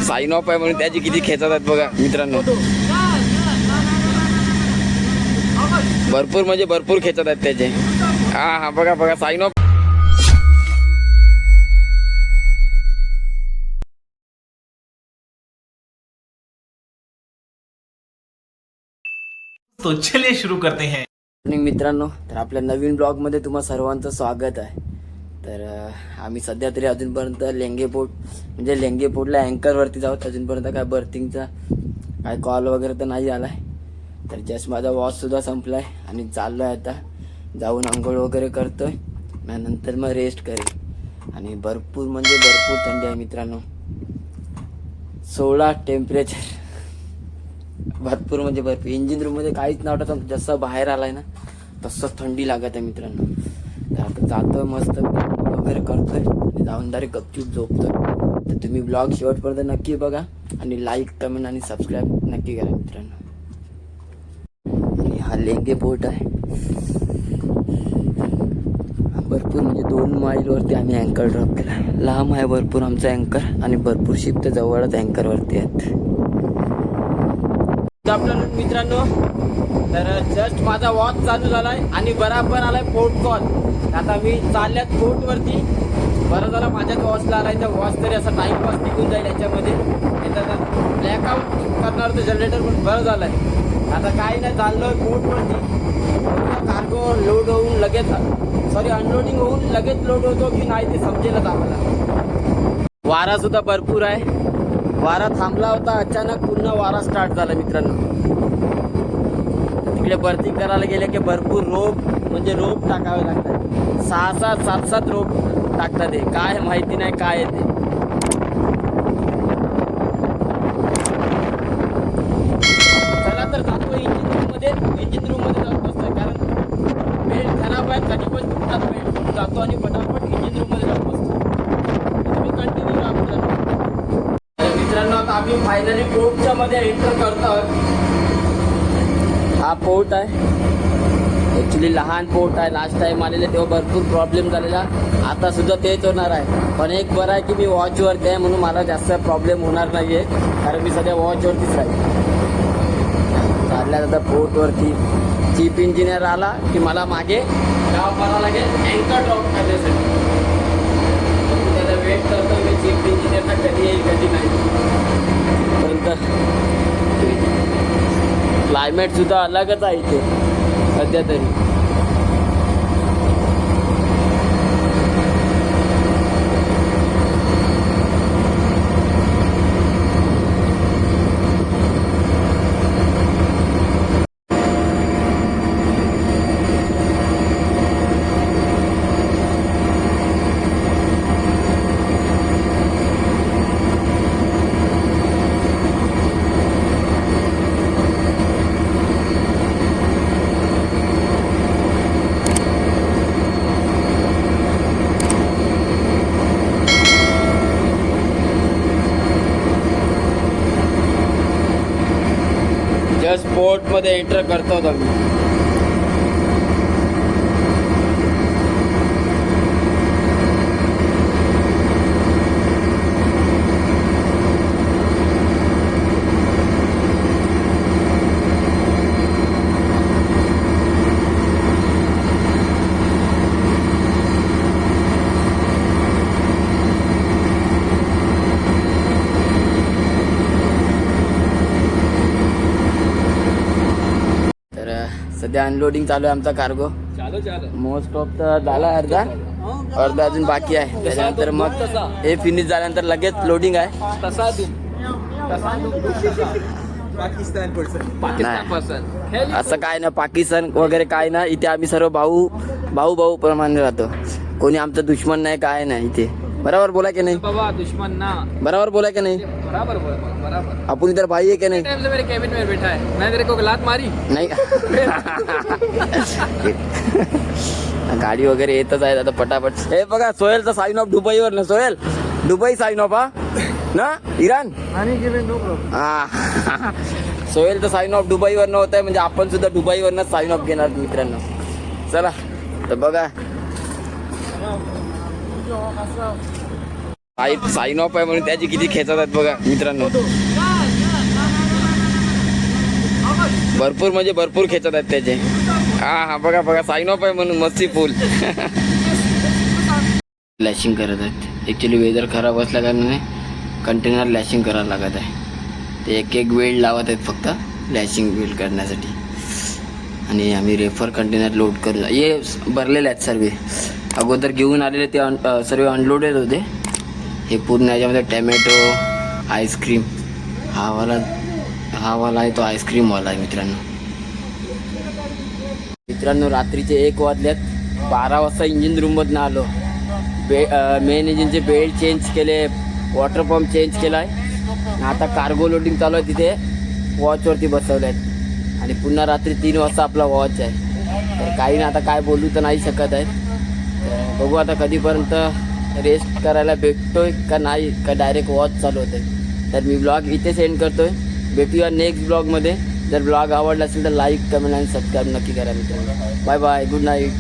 Sine of आहे म्हणून त्याची किती खेचत आहेत बघा मित्रांनो. भरपूर म्हणजे भरपूर खेचत आहेत त्याचे. हा बघा बघा साईन ऑफ. तो चलिए शुरू करते हैं. मित्रांनो, तर आपल्या नवीन ब्लॉगमध्ये तुम्हा सर्वांचं स्वागत आहे. तर आम्ही सध्या तरी अजूनपर्यंत लेंगेपोर्ट म्हणजे लेंगेपोर्टला अँकरवरतीच आहोत. अजूनपर्यंत काय बर्थिंगचा काय कॉल वगैरे तर नाही आला आहे. तर जस्ट माझा वॉचसुद्धा संपला आहे आणि चाललो आहे आता. जाऊन आंघोळ वगैरे करतो आहे, नंतर मग रेस्ट करेल. आणि भरपूर म्हणजे भरपूर थंडी आहे मित्रांनो. 16 टेम्परेचर, भरपूर म्हणजे भरपूर. इंजिन रूममध्ये काहीच नाही वाटत. जसं बाहेर आलाय ना तसं थंडी लागत आहे मित्रांनो. तर आता जातोय मस्त वगैरे करतोय आणि जाऊन डायरेक्ट गपचूप झोपतोय. तर तुम्ही ब्लॉग शेवटपर्यंत नक्की बघा आणि लाईक कमेंट आणि सबस्क्राईब नक्की करा मित्रांनो. आणि हा लेंगे पोर्ट आहे. भरपूर म्हणजे 2 माईलवरती आम्ही अँकर ड्रॉप केला. लांब आहे भरपूर आमचा अँकर आणि भरपूर शिप तर जवळच अँकरवरती आहेत आपल्या मित्रांनो. तर जस्ट माझा वॉच चालू झालाय आणि बराबर आलाय पोर्ट कॉल. आता मी चालल्यात पोर्टवरती. बरं झालं माझ्याच वॉचला आलाय. तर वॉच तरी असा टाईमपास निघून जाईल याच्यामध्ये. ब्लॅकआउट करणार होतं जनरेटर, पण बरं झालंय. आता काही नाही, चाललोय पोर्टवरती. कार्गो लोड होऊन लगेच अनलोडिंग होऊन लगेच लोड होतो की नाही ते समजेलच आम्हाला. वारा सुद्धा भरपूर आहे. वारा थांबला होता, अचानक पुन्हा वारा स्टार्ट झाला मित्रांनो. तिकडे बर्थिंग करायला गेले की भरपूर रोप टाकावे लागतात. 6-7, 7-7 रोप टाकतात. ते काय माहिती नाही काय आहे ते. चला तर जातो इंजिन रूममध्ये जाऊन बसतोय, कारण बेल्ट खराब आहे. कधी पण तुटतात बेल्ट. जातो आणि फटाफट इंजिन रूममध्ये जाऊन बसतो. तुम्ही कंटिन्यू राहा मित्रांनो. आता आम्ही फायनली पोर्टच्या मध्ये एंटर करतो आहोत. हा पोर्ट आहे. ॲक्च्युली लहान पोर्ट आहे. लास्ट टाइम आलेले तेव्हा भरपूर प्रॉब्लेम झालेला. आता सुद्धा तेच होणार आहे. पण एक बरं आहे की मी वॉचवरती आहे म्हणून मला जास्त प्रॉब्लेम होणार नाही आहे, कारण मी सध्या वॉचवरतीच राहील. चालल्यात आता पोर्टवरती. चीफ इंजिनियर आला की मला मागे ड्रॉप करावं लागेल अँकर ड्रॉप करण्यासाठी. त्याला वेट करतो मी चीफ इंजिनियरला कधी येईल कधी नाही. क्लायमेट सुद्धा अलगच आहे इथे सध्या तरी. जस्ट पोर्टमध्ये एंटर करतो आम्ही. सध्या अनलोडिंग चालू आहे आमचा कार्गो. मोस्ट ऑफ तर झाला अर्धा अजून बाकी आहे. त्याच्यानंतर मग हे फिनिश झाल्यानंतर लगेच लोडिंग आहे. असं काय ना पाकिस्तान वगैरे काय ना. इथे आम्ही सर्व भाऊ प्रमाणे राहतो. कोणी आमचं दुश्मन नाही काय नाही इथे. बराबर बोला की नाही बाबा? दुश्मन ना. बराबर बोला की नाही? बराबर बराबर. आपण इधर भाई है कि नहीं? टाइम से मेरे केबिन में बैठा है, मैं तेरे को लात मारी नाही. गाडी वगैरे येतच आहे आता पटापट. हे बघा सोहेलचा साईन ऑफ दुबईवर ना. सोहेल दुबई साईन ऑफ हा ना. इराण हा. सोहेलचा साईन ऑफ दुबईवर होत आहे म्हणजे आपण सुद्धा दुबईवरनं साईन ऑफ घेणार मित्रांनो. चला तर बघा साईन ऑफ आहे म्हणून त्याची किती खेचत आहेत बघा मित्रांनो. भरपूर म्हणजे भरपूर खेचत आहेत त्याचे. हा बघा बघा साईन ऑफ आहे म्हणून मस्ती फुल. लॅशिंग करत आहेत. ॲक्च्युली वेदर खराब असल्या कारणाने कंटेनर लॅशिंग करायला लागत आहे. ते एक वेल्ड लावत आहेत फक्त लॅशिंग वेल्ड करण्यासाठी. आणि आम्ही रेफर कंटेनर लोड करू. हे भरलेले आहेत सर्व. अगोदर घेऊन आलेले ते सर्व अनलोडेड होते. हे पूर्ण याच्यामध्ये टॅमॅटो, आईस्क्रीम, हा वाला आहे तो आईस्क्रीमवाला आहे मित्रांनो. रात्रीचे 1 वाजल्यात. 12 वाजता इंजिन रूममधनं आलो. मेन इंजिनचे बेल्ट चेंज केले, वॉटर पंप चेंज केला आहे. आता कार्गो लोडिंग चालू आहे. तिथे वॉचवरती बसवले आहेत. आणि पुन्हा रात्री 3 वाजता आपला वॉच आहे. तर काही ना आता काय बोलू तर नाही शकत आहे. तर बघू आता कधीपर्यंत रेस्ट करायला भेटतोय का नाही, का डायरेक्ट वॉच चालू होते. तर मी ब्लॉग इथे सेंड करतोय. भेटूया नेक्स्ट ब्लॉगमध्ये. जर ब्लॉग आवडला असेल तर लाईक, कमेंट आणि सबस्क्राईब नक्की करा मित्रांनो. Bye bye, good night.